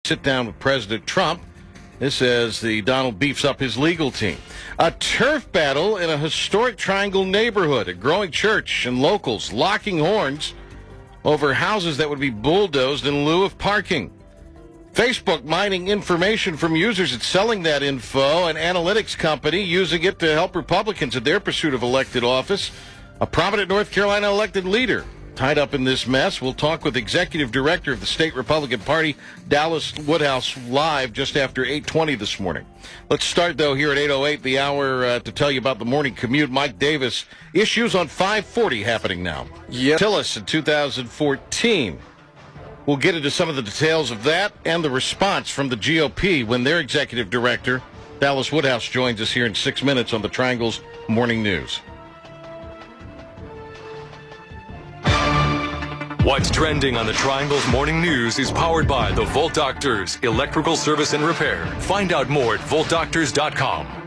sit down with President Trump. This as the Donald beefs up his legal team. A turf battle in a historic Triangle neighborhood. A growing church and locals locking horns over houses that would be bulldozed in lieu of parking. Facebook mining information from users and selling that info. An analytics company using it to help Republicans in their pursuit of elected office. A prominent North Carolina elected leader tied up in this mess. We'll talk with Executive Director of the State Republican Party, Dallas Woodhouse, live just after 8:20 this morning. Let's start, though, here at 8:08, the hour to tell you about the morning commute. Mike Davis, issues on 540 happening now. Yep. Tillis in 2014. We'll get into some of the details of that and the response from the GOP when their Executive Director, Dallas Woodhouse, joins us here in 6 minutes on the Triangle's Morning News. What's trending on the Triangle's Morning News is powered by the Volt Doctors, Electrical Service and Repair. Find out more at voltdoctors.com.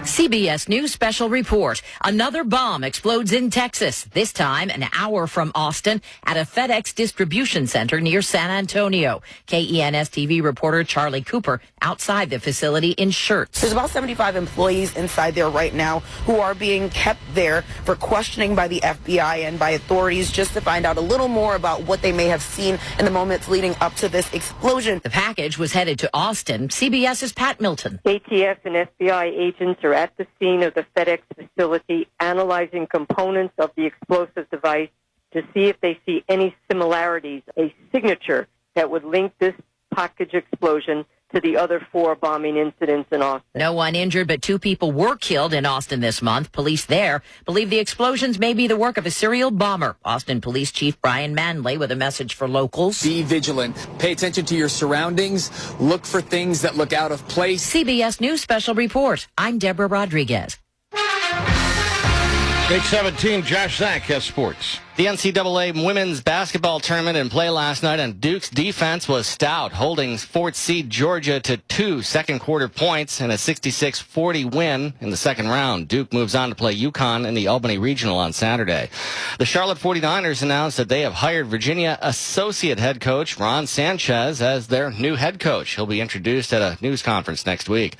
CBS News special report. Another bomb explodes in Texas, this time an hour from Austin at a FedEx distribution center near San Antonio. KENS TV reporter Charlie Cooper outside the facility in shirts. There's about 75 employees inside there right now who are being kept there for questioning by the FBI and by authorities just to find out a little more about what they may have seen in the moments leading up to this explosion. The package was headed to Austin. CBS's Pat Milton. ATF and FBI agents are at the scene of the FedEx facility analyzing components of the explosive device to see if they see any similarities, a signature that would link this package explosion to the other 4 bombing incidents in Austin. No one injured, but 2 people were killed in Austin this month. Police there believe the explosions may be the work of a serial bomber. Austin Police Chief Brian Manley with a message for locals. Be vigilant. Pay attention to your surroundings. Look for things that look out of place. CBS News special report. I'm Deborah Rodriguez. 8:17, Josh Zach has sports. The NCAA women's basketball tournament in play last night, and Duke's defense was stout, holding 4th seed Georgia to 2 second-quarter points and a 66-40 win in the second round. Duke moves on to play UConn in the Albany Regional on Saturday. The Charlotte 49ers announced that they have hired Virginia associate head coach Ron Sanchez as their new head coach. He'll be introduced at a news conference next week.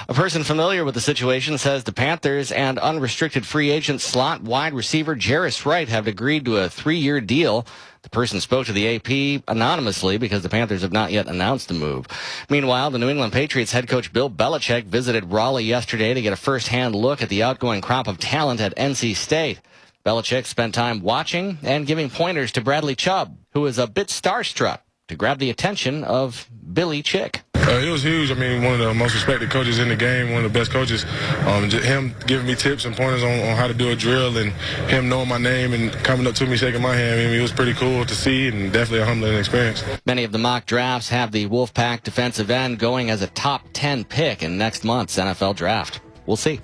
A person familiar with the situation says the Panthers and unrestricted free agent slot wide receiver Jarris Wright have agreed to a 3-year deal. The person spoke to the AP anonymously because the Panthers have not yet announced the move. Meanwhile, the New England Patriots head coach Bill Belichick visited Raleigh yesterday to get a first-hand look at the outgoing crop of talent at NC State. Belichick spent time watching and giving pointers to Bradley Chubb, who was a bit starstruck to grab the attention of Billy Chick. It was huge. I mean, one of the most respected coaches in the game, one of the best coaches. Him giving me tips and pointers on how to do a drill, and him knowing my name and coming up to me, shaking my hand. I mean, it was pretty cool to see and definitely a humbling experience. Many of the mock drafts have the Wolfpack defensive end going as a top 10 pick in next month's NFL draft. We'll see.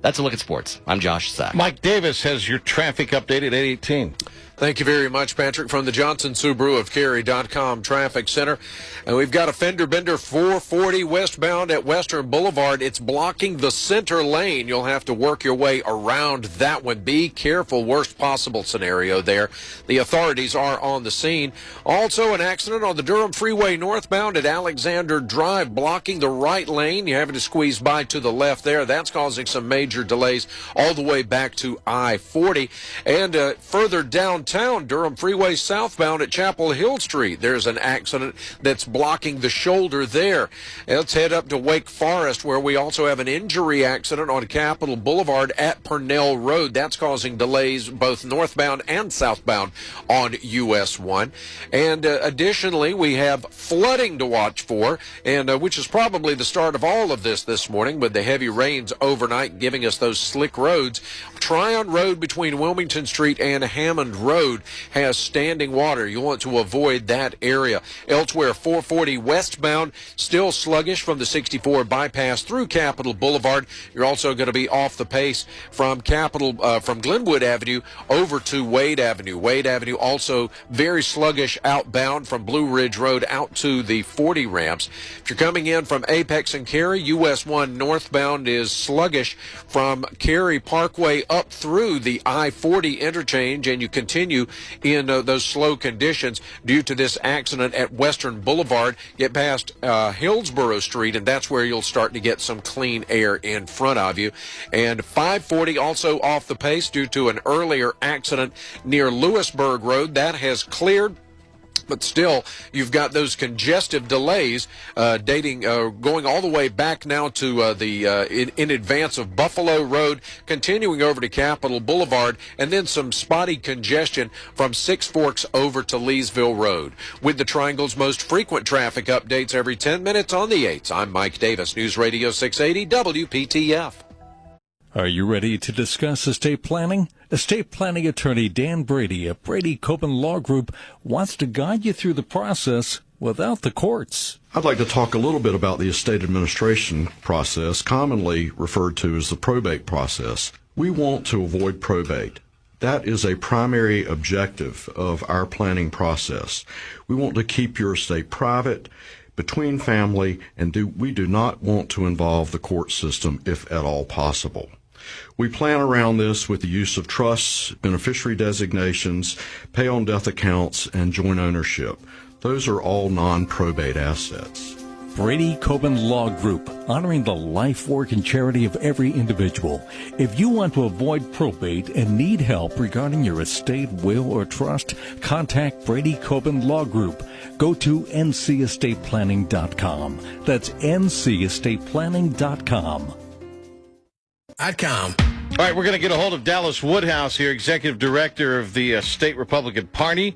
That's a look at sports. I'm Josh Sack. Mike Davis has your traffic update at 8:18. Thank you very much, Patrick, from the Johnson Subaru of Cary.com Traffic Center. And we've got a fender bender 440 westbound at Western Boulevard. It's blocking the center lane. You'll have to work your way around that one. Be careful. Worst possible scenario there. The authorities are on the scene. Also, an accident on the Durham Freeway northbound at Alexander Drive, blocking the right lane. You're having to squeeze by to the left there. That's causing some major delays all the way back to I-40. And further downtown, Durham Freeway southbound at Chapel Hill Street, there's an accident that's blocking the shoulder there. Let's head up to Wake Forest, where we also have an injury accident on Capitol Boulevard at Purnell Road. That's causing delays both northbound and southbound on US 1. And additionally, we have flooding to watch for, and which is probably the start of all of this morning, with the heavy rains overnight giving us those slick roads. Tryon Road between Wilmington Street and Hammond Road has standing water. You want to avoid that area. Elsewhere, 440 westbound, still sluggish from the 64 bypass through Capitol Boulevard. You're also going to be off the pace from from Glenwood Avenue over to Wade Avenue. Wade Avenue also very sluggish outbound from Blue Ridge Road out to the 40 ramps. If you're coming in from Apex and Cary, US 1 northbound is sluggish from Cary Parkway up through the I-40 interchange, and you continue continue in those slow conditions due to this accident at Western Boulevard. Get past Hillsborough Street, and that's where you'll start to get some clean air in front of you. And 540 also off the pace due to an earlier accident near Lewisburg Road. That has cleared. But still, you've got those congestive delays going all the way back now to in advance of Buffalo Road, continuing over to Capitol Boulevard, and then some spotty congestion from Six Forks over to Leesville Road. With the Triangle's most frequent traffic updates every 10 minutes on the 8s, I'm Mike Davis, News Radio 680 WPTF. Are you ready to discuss estate planning? Estate planning attorney Dan Brady of Brady Coben Law Group wants to guide you through the process without the courts. I'd like to talk a little bit about the estate administration process, commonly referred to as the probate process. We want to avoid probate. That is a primary objective of our planning process. We want to keep your estate private, between family, and we do not want to involve the court system if at all possible. We plan around this with the use of trusts, beneficiary designations, pay-on-death accounts, and joint ownership. Those are all non-probate assets. Brady Coben Law Group, honoring the life, work, and charity of every individual. If you want to avoid probate and need help regarding your estate, will, or trust, contact Brady Coben Law Group. Go to ncestateplanning.com. That's ncestateplanning.com. All right, we're going to get a hold of Dallas Woodhouse here, executive director of the State Republican Party.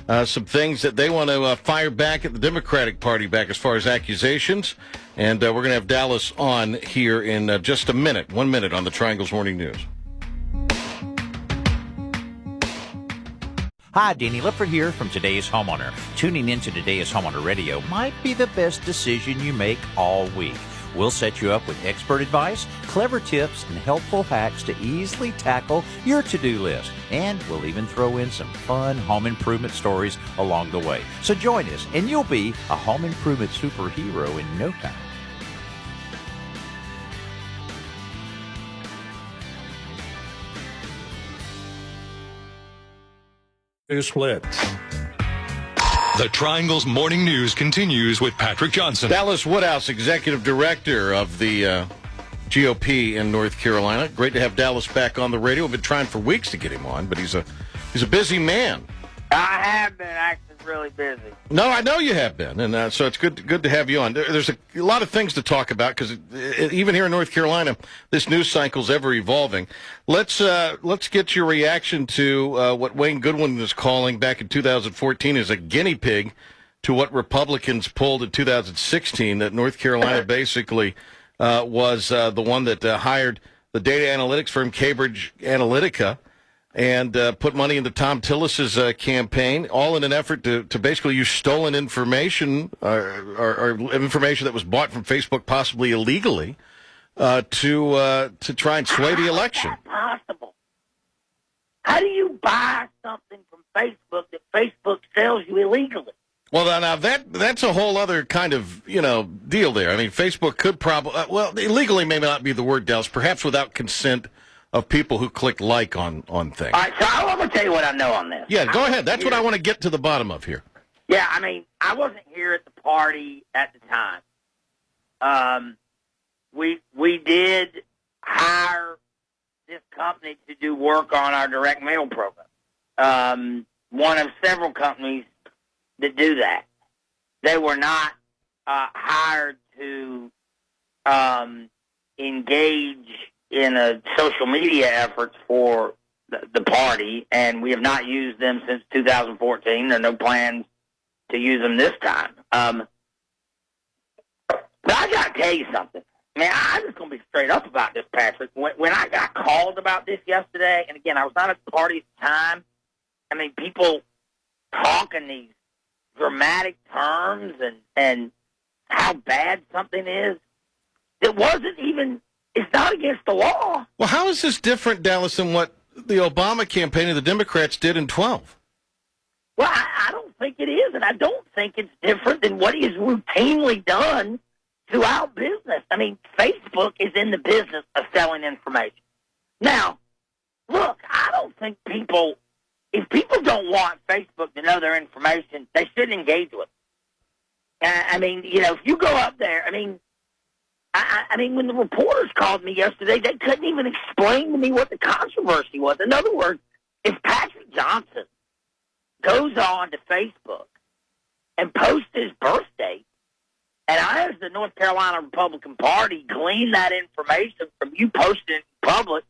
Some things that they want to fire back at the Democratic Party back as far as accusations. And we're going to have Dallas on here in just a minute, 1 minute on the Triangle's Morning News. Hi, Danny Lipford here from Today's Homeowner. Tuning into Today's Homeowner Radio might be the best decision you make all week. We'll set you up with expert advice, clever tips, and helpful hacks to easily tackle your to-do list. And we'll even throw in some fun home improvement stories along the way. So join us, and you'll be a home improvement superhero in no time. Split. The Triangle's Morning News continues with Patrick Johnson. Dallas Woodhouse, executive director of the GOP in North Carolina. Great to have Dallas back on the radio. We've been trying for weeks to get him on, but he's a busy man. I have been actually really busy. No, I know you have been, and so it's good to have you on. There's a lot of things to talk about because even here in North Carolina, this news cycle's ever evolving. Let's get your reaction to what Wayne Goodwin was calling back in 2014 as a guinea pig to what Republicans pulled in 2016. That North Carolina basically was the one that hired the data analytics firm Cambridge Analytica and put money into Tom Tillis's campaign, all in an effort to basically use stolen information or information that was bought from Facebook, possibly illegally, to try and sway the election. How's that possible? How do you buy something from Facebook that Facebook sells you illegally? Well, now that's a whole other kind of deal there. I mean, Facebook could probably illegally may not be the word, Dallas. Perhaps without consent of people who click like on things. All right, so I'm going to tell you what I know on this. Yeah, go ahead. That's what I want to get to the bottom of here. Yeah, I mean, I wasn't here at the party at the time. We did hire this company to do work on our direct mail program. One of several companies that do that. They were not hired to engage in a social media efforts for the party, and we have not used them since 2014. There are no plans to use them this time. But I got to tell you something. Man, I'm just going to be straight up about this, Patrick. When I got called about this yesterday, and again, I was not at the party at the time, I mean, people talking these dramatic terms and how bad something is. It wasn't even... It's not against the law. Well, how is this different, Dallas, than what the Obama campaign of the Democrats did in 12? Well, I don't think it is, and I don't think it's different than what is routinely done throughout business. I mean, Facebook is in the business of selling information. Now, look, I don't think people if people don't want Facebook to know their information, they shouldn't engage with it. I mean, if you go up there, I mean, when the reporters called me yesterday, they couldn't even explain to me what the controversy was. In other words, if Patrick Johnson goes on to Facebook and posts his birth date, and I, as the North Carolina Republican Party, glean that information from you posting it in public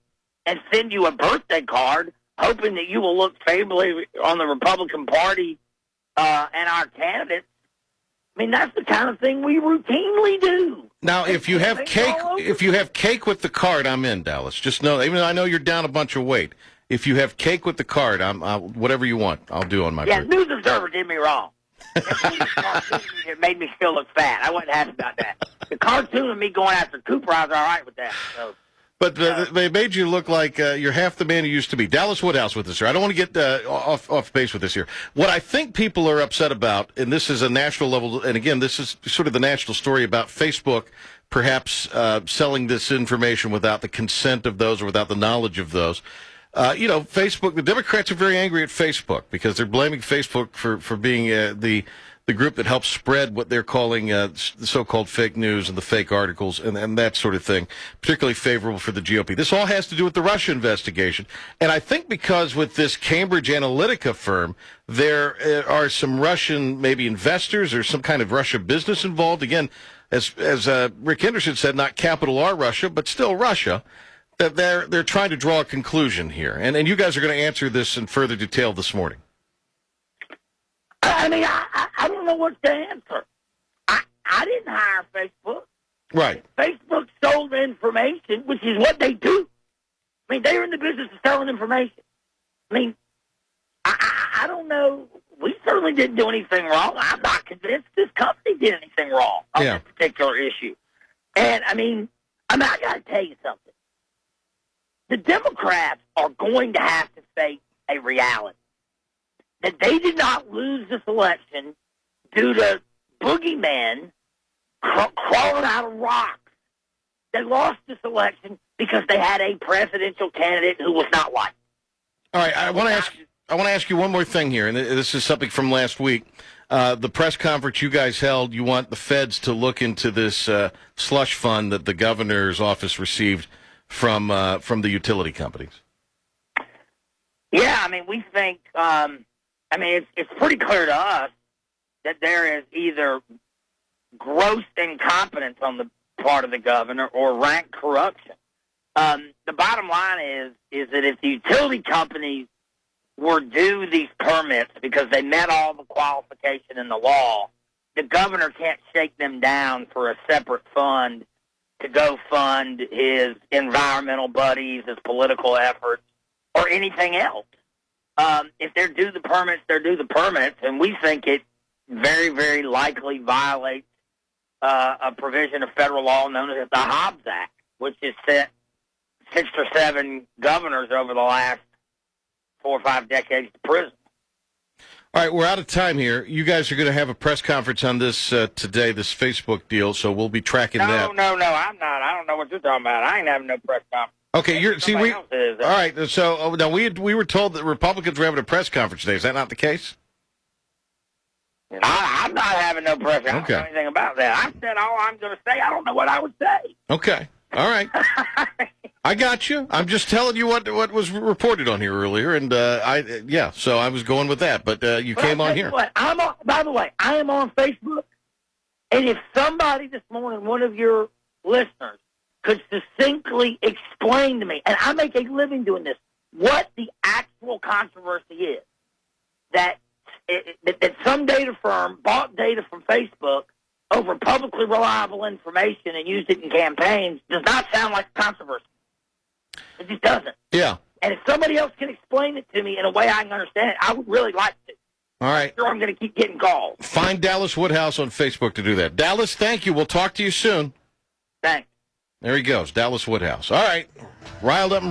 and send you a birthday card, hoping that you will look favorably on the Republican Party and our candidates, I mean, that's the kind of thing we routinely do. Now, if you have cake with the card, I'm in, Dallas. Just know, even though I know you're down a bunch of weight, if you have cake with the card, whatever you want, I'll do on my birthday. News Observer did me wrong. It made me still look fat. I wasn't happy about that. The cartoon of me going after Cooper, I was all right with that. So. But they made you look like you're half the man you used to be. Dallas Woodhouse with us here. I don't want to get off base with this here. What I think people are upset about, and this is a national level, and again, this is sort of the national story about Facebook perhaps selling this information without the consent of those or without the knowledge of those. Facebook, the Democrats are very angry at Facebook because they're blaming Facebook for being the group that helps spread what they're calling the so-called fake news and the fake articles and that sort of thing, particularly favorable for the GOP. This all has to do with the Russia investigation. And I think because with this Cambridge Analytica firm, there are some Russian maybe investors or some kind of Russia business involved. Again, as Rick Henderson said, not capital R Russia, but still Russia. That they're trying to draw a conclusion here. And you guys are going to answer this in further detail this morning. I mean, I don't know what to answer. I didn't hire Facebook. Right. Facebook sold information, which is what they do. I mean, they're in the business of selling information. I mean, I don't know. We certainly didn't do anything wrong. I'm not convinced this company did anything wrong on this particular issue. And, I got to tell you something. The Democrats are going to have to face a reality that they did not lose this election due to boogeymen crawling out of rocks. They lost this election because they had a presidential candidate who was not liked. All right, I want to ask you one more thing here, and this is something from last week. The press conference you guys held, you want the feds to look into this slush fund that the governor's office received from the utility companies. Yeah, we think, it's pretty clear to us that there is either gross incompetence on the part of the governor or rank corruption. The bottom line is that if the utility companies were due these permits because they met all the qualification in the law, the governor can't shake them down for a separate fund to go fund his environmental buddies, his political efforts, or anything else. If they're due the permits, they're due the permits, and we think it very, very likely violates a provision of federal law known as the Hobbs Act, which has sent 6 or 7 governors over the last 4 or 5 decades to prison. All right, we're out of time here. You guys are going to have a press conference on this today, this Facebook deal, so we'll be tracking that. No, I'm not. I don't know what you're talking about. I ain't having no press conference. Okay, all right, so now we were told that Republicans were having a press conference today. Is that not the case? I'm not having no press conference. I don't know anything about that. I said all I'm going to say. I don't know what I would say. Okay, all right. I got you. I'm just telling you what was reported on here earlier, and so I was going with that. But you came on here. By the way, I am on Facebook, and if somebody this morning, one of your listeners, could succinctly explain to me, and I make a living doing this, what the actual controversy is, that some data firm bought data from Facebook over publicly reliable information and used it in campaigns does not sound like controversy. It just doesn't. Yeah. And if somebody else can explain it to me in a way I can understand it, I would really like to. All right. I'm sure I'm going to keep getting calls. Find Dallas Woodhouse on Facebook to do that. Dallas, thank you. We'll talk to you soon. Thanks. There he goes, Dallas Woodhouse. All right. Riled up.